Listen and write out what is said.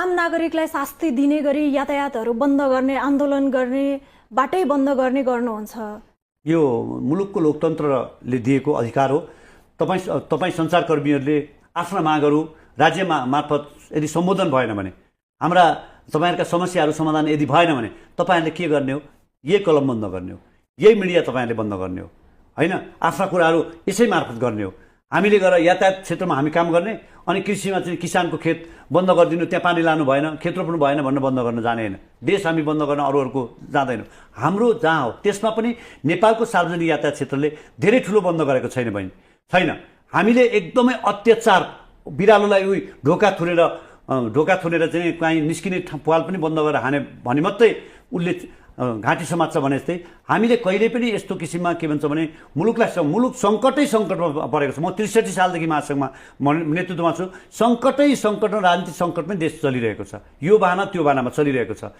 आम नागरिकलाई शास्ति दिने गरी यातायातहरू बन्द गर्ने, आन्दोलन गर्ने, बाटै बन्द गर्ने गर्नुहुन्छ। यो मुलुकको लोकतन्त्रले दिएको अधिकार हो। तपाईँ सञ्चारकर्मीहरूले आफ्ना मागहरू राज्य मार्फत यदि सम्बोधन भएन भने, हाम्रा तपाईँहरूका समस्याहरू समाधान यदि भएन भने तपाईँहरूले के गर्ने हो? यही कलम बन्द गर्ने हो, यही मिडिया तपाईँहरूले बन्द गर्ने हो, होइन? आफ्ना कुराहरू यसै मार्फत गर्ने हो। हामीले गएर यातायात क्षेत्रमा हामी काम गर्ने, अनि कृषिमा चाहिँ किसानको खेत बन्द गरिदिनु, त्यहाँ पानी लानु भएन, खेत रोप्नु भएन भनेर बन्द गर्न जाने होइन। देश हामी बन्द गर्न अरूहरूको जाँदैनौँ। हाम्रो जहाँ हो त्यसमा पनि नेपालको सार्वजनिक यातायात क्षेत्रले धेरै ठुलो बन्द गरेको छैन बहिनी, छैन। हामीले एकदमै अत्याचार, बिरालोलाई ढोका थुनेर चाहिँ कहीँ निस्किने पाल पनि बन्द गरेर हाने भने मात्रै उसले घाँटी समात्छ भने जस्तै हामीले कहिले पनि यस्तो किसिममा के भन्छ भने मुलुक सङ्कटमा परेको छ। म 63 सालदेखि महासङ्घमा नेतृत्वमा छु। सङ्कटमा राजनीतिक सङ्कटमै देश चलिरहेको छ। यो बहाना त्यो बहानामा चलिरहेको छ।